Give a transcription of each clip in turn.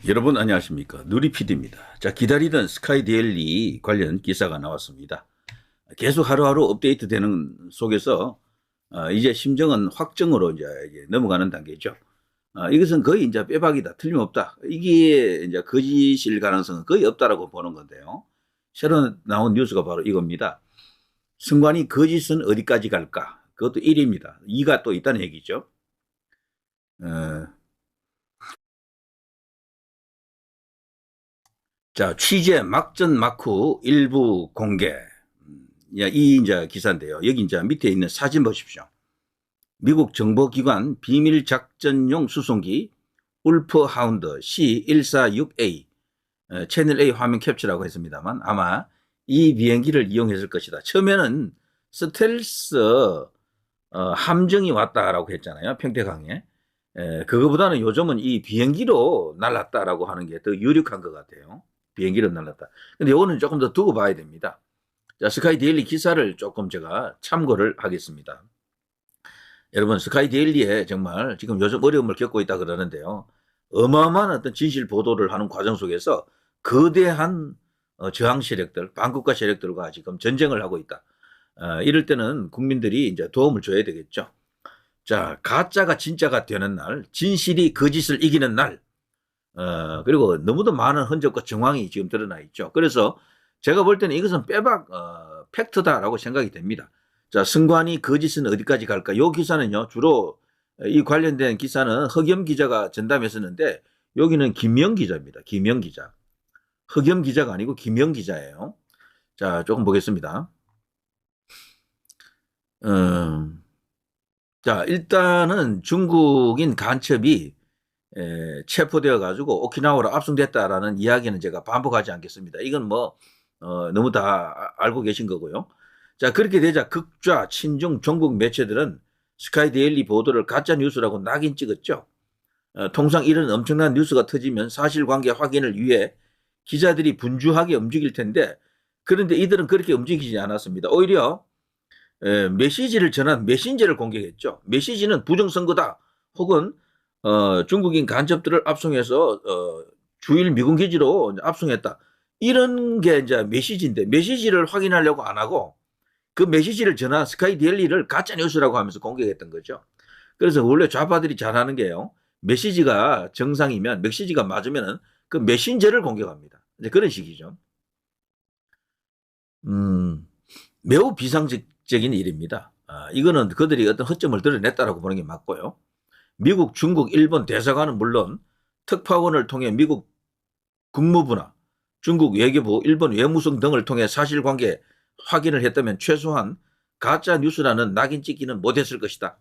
여러분 안녕하십니까. 누리PD입니다. 자, 기다리던 스카이데일리 관련 기사가 나왔습니다. 계속 하루하루 업데이트 되는 속에서 이제 심정은 확정으로 이제 넘어가는 단계죠. 이것은 거의 이제 빼박이다. 틀림없다. 이게 이제 거짓일 가능성은 거의 없다라고 보는 건데요. 새로 나온 뉴스가 바로 이겁니다. 승관이 거짓은 어디까지 갈까? 그것도 1위입니다. 2가 또 있다는 얘기죠. 어, 자, 취재 막전 막후 일부 공개. 이 이제 기사인데요. 여기 이제 밑에 있는 사진 보십시오. 미국 정보기관 비밀작전용 수송기 울프 하운드 C146A 채널 A 화면 캡처라고 했습니다만 아마 이 비행기를 이용했을 것이다. 처음에는 스텔스 함정이 왔다라고 했잖아요. 평택항에. 그거보다는 요즘은 이 비행기로 날랐다라고 하는 게 더 유력한 것 같아요. 비행기로 날랐다. 근데 이거는 조금 더 두고 봐야 됩니다. 자, 스카이 데일리 기사를 조금 제가 참고를 하겠습니다. 여러분, 스카이 데일리에 정말 지금 요즘 어려움을 겪고 있다 그러는데요. 어마어마한 어떤 진실 보도를 하는 과정 속에서 거대한 저항 세력들, 반국가 세력들과 지금 전쟁을 하고 있다. 이럴 때는 국민들이 이제 도움을 줘야 되겠죠. 자, 가짜가 진짜가 되는 날, 진실이 거짓을 이기는 날, 그리고 너무도 많은 흔적과 정황이 지금 드러나 있죠. 그래서 제가 볼 때는 이것은 빼박 팩트다라고 생각이 됩니다. 자, 승관이 거짓은 어디까지 갈까? 이 기사는요, 주로 이 관련된 기사는 허겸 기자가 전담했었는데 여기는 김영 기자입니다. 김영 기자. 허겸 기자가 아니고 김영 기자예요. 자, 조금 보겠습니다. 자, 일단은 중국인 간첩이 체포되어 가지고 오키나와로 압송됐다라는 이야기는 제가 반복하지 않겠습니다. 이건 뭐 너무 다 알고 계신 거고요. 자, 그렇게 되자 극좌 친중 종북 매체들은 스카이데일리 보도를 가짜 뉴스라고 낙인 찍었죠. 통상 이런 엄청난 뉴스가 터지면 사실관계 확인을 위해 기자들이 분주하게 움직일 텐데 그런데 이들은 그렇게 움직이지 않았습니다. 오히려 메시지를 전한 메신저를 공개했죠. 메시지는 부정선거다 혹은 중국인 간첩들을 압송해서 주일 미군 기지로 압송했다. 이런 게 이제 메시지인데 메시지를 확인하려고 안 하고 그 메시지를 전한 스카이 데일리를 가짜 뉴스라고 하면서 공개했던 거죠. 그래서 원래 좌파들이 잘하는 게요. 메시지가 정상이면 메시지가 맞으면은 그 메신저를 공격합니다. 이제 그런 식이죠. 음, 매우 비상식적인 일입니다. 이거는 그들이 어떤 허점을 드러냈다라고 보는 게 맞고요. 미국, 중국, 일본 대사관은 물론 특파원을 통해 미국 국무부나 중국 외교부, 일본 외무성 등을 통해 사실관계 확인을 했다면 최소한 가짜 뉴스라는 낙인 찍기는 못했을 것이다.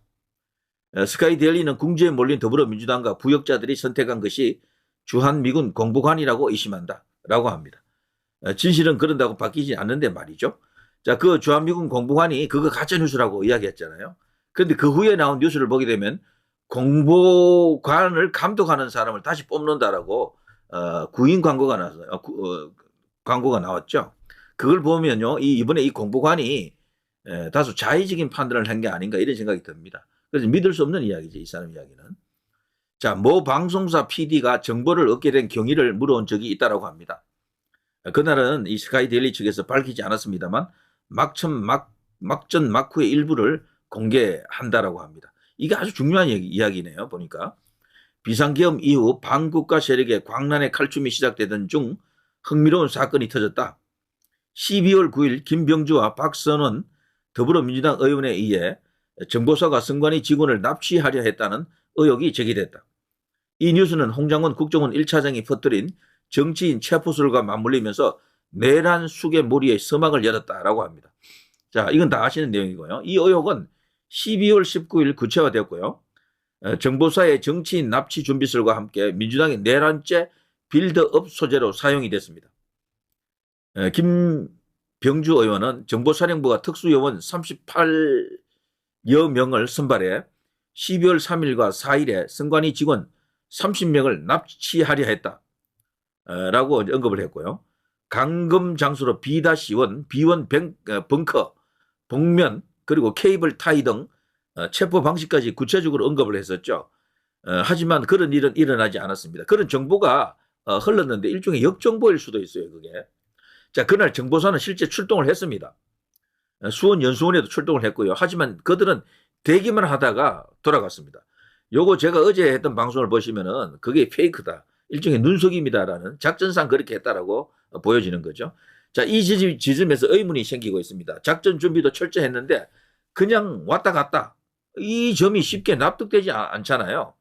스카이 데일리는 궁지에 몰린 더불어민주당과 부역자들이 선택한 것이 주한미군 공보관이라고 의심한다. 라고 합니다. 진실은 그런다고 바뀌지 않는데 말이죠. 자, 그 주한미군 공보관이 그거 가짜 뉴스라고 이야기했잖아요. 그런데 그 후에 나온 뉴스를 보게 되면 공보관을 감독하는 사람을 다시 뽑는다라고 구인 광고가 나서 광고가 나왔죠. 그걸 보면요, 이번에 이 공보관이 다소 자의적인 판단을 한 게 아닌가 이런 생각이 듭니다. 그래서 믿을 수 없는 이야기죠, 이 사람 이야기는. 자, 모 방송사 PD가 정보를 얻게 된 경위를 물어온 적이 있다라고 합니다. 그날은 이 스카이데일리 측에서 밝히지 않았습니다만 막전 막후의 일부를 공개한다라고 합니다. 이게 아주 중요한 이야기네요. 보니까 비상계엄 이후 반국가 세력의 광란의 칼춤이 시작되던 중 흥미로운 사건이 터졌다. 12월 9일 김병주와 박선원 더불어민주당 의원에 의해 정보사가 선관위 직원을 납치하려 했다는 의혹이 제기됐다. 이 뉴스는 홍장원 국정원 1차장이 퍼뜨린 정치인 체포술과 맞물리면서 내란 숙의 몰이에 서막을 열었다라고 합니다. 자, 이건 다 아시는 내용이고요. 이 의혹은 12월 19일 구체화되었고요. 정보사의 정치인 납치 준비설과 함께 민주당의 내란죄 빌드업 소재로 사용이 됐습니다. 김병주 의원은 정보사령부가 특수요원 38여 명을 선발해 12월 3일과 4일에 선관위 직원 30명을 납치하려 했다. 라고 언급을 했고요. 감금 장소로 B-1, B1 벙커, 복면, 그리고 케이블 타이 등 체포 방식까지 구체적으로 언급을 했었죠. 하지만 그런 일은 일어나지 않았습니다. 그런 정보가 흘렀는데 일종의 역정보일 수도 있어요, 그게. 자, 그날 정보사는 실제 출동을 했습니다. 수원 연수원에도 출동을 했고요. 하지만 그들은 대기만 하다가 돌아갔습니다. 요거 제가 어제 했던 방송을 보시면은 그게 페이크다. 일종의 눈속임이다라는 작전상 그렇게 했다라고 보여지는 거죠. 자, 이 지점에서 의문이 생기고 있습니다. 작전 준비도 철저했는데 그냥 왔다 갔다. 이 점이 쉽게 납득되지 않잖아요.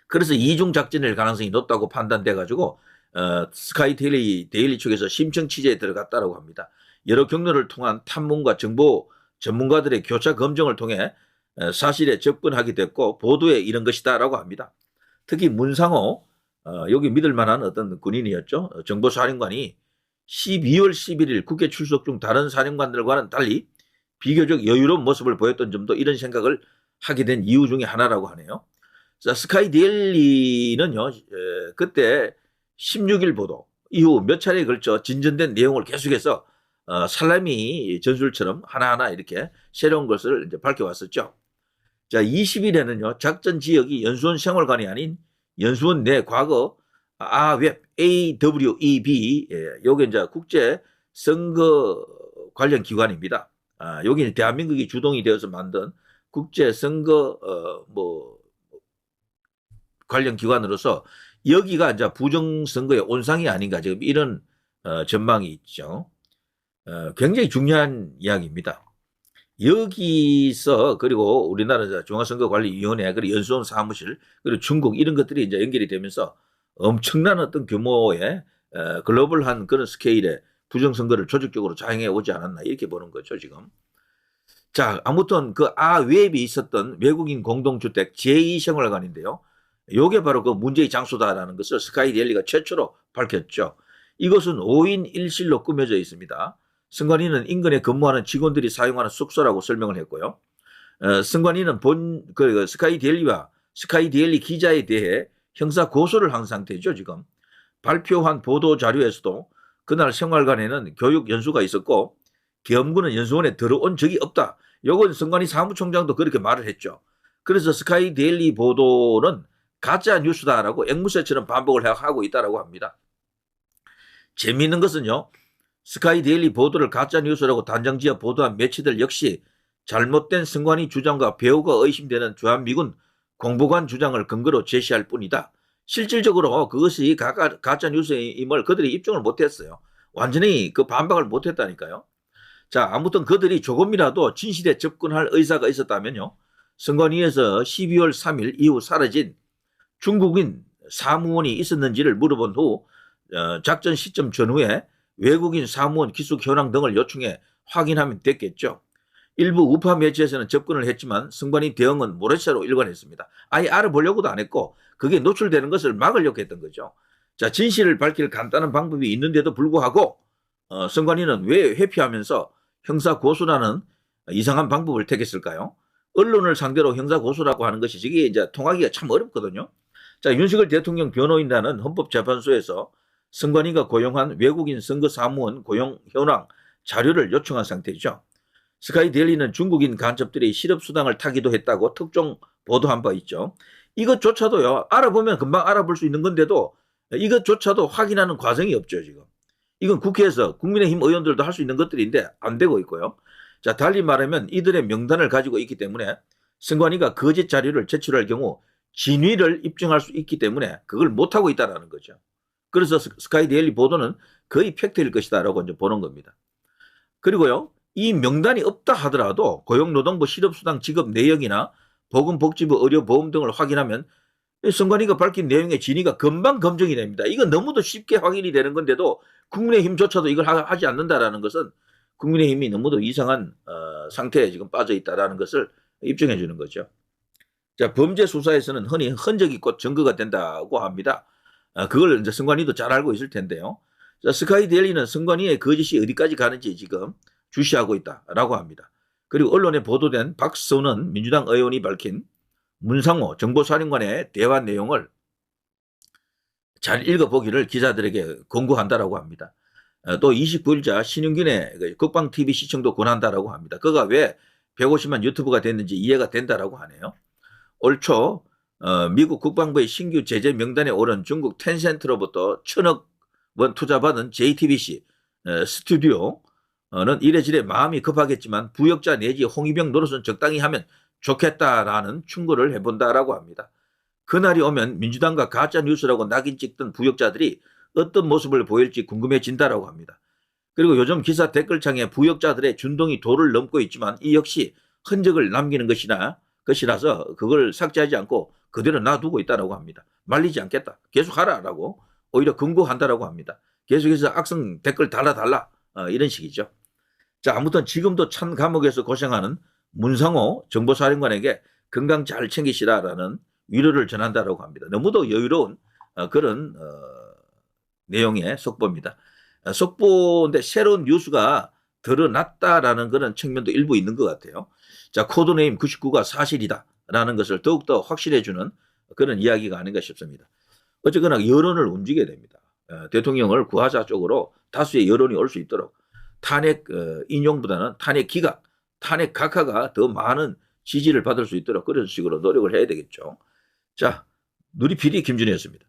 그래서 이중 작전일 가능성이 높다고 판단돼 가지고 스카이 데일리 측에서 심층 취재에 들어갔다라고 합니다. 여러 경로를 통한 탐문과 정보 전문가들의 교차 검증을 통해 사실에 접근하게 됐고 보도에 이른 것이다라고 합니다. 특히 문상호 여기 믿을 만한 어떤 군인이었죠. 정보사령관이 12월 11일 국회 출석 중 다른 사령관들과는 달리 비교적 여유로운 모습을 보였던 점도 이런 생각을 하게 된 이유 중에 하나라고 하네요. 자, 스카이 데일리는요, 그때 16일 보도 이후 몇 차례에 걸쳐 진전된 내용을 계속해서 살라미 전술처럼 하나하나 이렇게 새로운 것을 이제 밝혀왔었죠. 자, 20일에는요, 작전 지역이 연수원 생활관이 아닌 연수원 내 과거 아웹 AWEB, 요게 이제 국제 선거 관련 기관입니다. 여기는 대한민국이 주동이 되어서 만든 국제 선거 관련 기관으로서 여기가 이제 부정선거의 온상이 아닌가 지금 이런 전망이 있죠. 굉장히 중요한 이야기입니다. 여기서 그리고 우리나라 중앙선거관리위원회 그리고 연수원 사무실 그리고 중국 이런 것들이 이제 연결이 되면서 엄청난 어떤 규모의 글로벌한 그런 스케일의 부정선거를 조직적으로 자행해 오지 않았나 이렇게 보는 거죠 지금. 자, 아무튼 그 아웹이 있었던 외국인 공동주택 제2생활관인데요. 요게 바로 그 문제의 장소다라는 것을 스카이 데일리가 최초로 밝혔죠. 이것은 5인 1실로 꾸며져 있습니다. 승관이는 인근에 근무하는 직원들이 사용하는 숙소라고 설명을 했고요. 승관이는 스카이 데일리 기자에 대해 형사 고소를 한 상태죠, 지금. 발표한 보도 자료에서도 그날 생활관에는 교육 연수가 있었고 계엄군은 연수원에 들어온 적이 없다. 요건 승관이 사무총장도 그렇게 말을 했죠. 그래서 스카이 데일리 보도는 가짜 뉴스다라고 앵무새처럼 반복을 하고 있다라고 합니다. 재미있는 것은요. 스카이 데일리 보도를 가짜 뉴스라고 단정지어 보도한 매체들 역시 잘못된 승관이 주장과 배후가 의심되는 주한미군 공보관 주장을 근거로 제시할 뿐이다. 실질적으로 그것이 가짜 뉴스임을 그들이 입증을 못했어요. 완전히 그 반박을 못했다니까요. 자, 아무튼 그들이 조금이라도 진실에 접근할 의사가 있었다면요. 승관위에서 12월 3일 이후 사라진 중국인 사무원이 있었는지를 물어본 후 작전 시점 전후에 외국인 사무원 기숙 현황 등을 요청해 확인하면 됐겠죠. 일부 우파 매체에서는 접근을 했지만 승관이 대응은 모래새로 일관했습니다. 아예 알아보려고도 안 했고 그게 노출되는 것을 막으려고 했던 거죠. 자, 진실을 밝힐 간단한 방법이 있는데도 불구하고 승관이는 왜 회피하면서 형사고소라는 이상한 방법을 택했을까요? 언론을 상대로 형사고소라고 하는 것이 저게 이제 통하기가 참 어렵거든요. 자, 윤석열 대통령 변호인단은 헌법재판소에서 승관이가 고용한 외국인 선거사무원 고용 현황 자료를 요청한 상태죠. 스카이 데일리는 중국인 간첩들이 실업수당을 타기도 했다고 특종 보도한 바 있죠. 이것조차도요, 알아보면 금방 알아볼 수 있는 건데도 이것조차도 확인하는 과정이 없죠, 지금. 이건 국회에서 국민의힘 의원들도 할 수 있는 것들인데 안 되고 있고요. 자, 달리 말하면 이들의 명단을 가지고 있기 때문에 승관이가 거짓 자료를 제출할 경우 진위를 입증할 수 있기 때문에 그걸 못하고 있다는 거죠. 그래서 스카이 데일리 보도는 거의 팩트일 것이다라고 이제 보는 겁니다. 그리고요, 이 명단이 없다 하더라도 고용노동부 실업수당 지급 내역이나 보건복지부 의료보험 등을 확인하면 승관이가 밝힌 내용의 진위가 금방 검증이 됩니다. 이건 너무도 쉽게 확인이 되는 건데도 국민의힘조차도 이걸 하지 않는다라는 것은 국민의힘이 너무도 이상한 상태에 지금 빠져 있다라는 것을 입증해 주는 거죠. 자, 범죄 수사에서는 흔히 흔적이 곧 증거가 된다고 합니다. 그걸 이제 승관이도 잘 알고 있을 텐데요. 자, 스카이 데일리는 승관이의 거짓이 어디까지 가는지 지금 주시하고 있다라고 합니다. 그리고 언론에 보도된 박선원 민주당 의원이 밝힌 문상호 정보사령관의 대화 내용을 잘 읽어보기를 기자들에게 권고한다라고 합니다. 또 29일자 신윤균의 국방TV 시청도 권한다라고 합니다. 그가 왜 150만 유튜브가 됐는지 이해가 된다라고 하네요. 올 초 미국 국방부의 신규 제재 명단에 오른 중국 텐센트로부터 1,000억 원 투자받은 JTBC 스튜디오는 이래저래 마음이 급하겠지만 부역자 내지 홍위병 노릇은 적당히 하면 좋겠다라는 충고를 해본다라고 합니다. 그날이 오면 민주당과 가짜뉴스라고 낙인 찍던 부역자들이 어떤 모습을 보일지 궁금해진다라고 합니다. 그리고 요즘 기사 댓글창에 부역자들의 준동이 도를 넘고 있지만 이 역시 흔적을 남기는 것이라서 그걸 삭제하지 않고 그대로 놔두고 있다라고 합니다. 말리지 않겠다. 계속 하라라고 오히려 금고한다라고 합니다. 계속해서 악성 댓글 달라 이런 식이죠. 자, 아무튼 지금도 찬 감옥에서 고생하는 문상호 정보사령관에게 건강 잘 챙기시라라는 위로를 전한다라고 합니다. 너무도 여유로운 그런 내용의 속보입니다. 속보인데 새로운 뉴스가 드러났다라는 그런 측면도 일부 있는 것 같아요. 자, 코드네임 99가 사실이다라는 것을 더욱더 확실해주는 그런 이야기가 아닌가 싶습니다. 어쨌거나 여론을 움직여야 됩니다. 대통령을 구하자 쪽으로 다수의 여론이 올 수 있도록 탄핵 인용보다는 탄핵 기각, 탄핵 각하가 더 많은 지지를 받을 수 있도록 그런 식으로 노력을 해야 되겠죠. 자, 누리PD 김준희였습니다.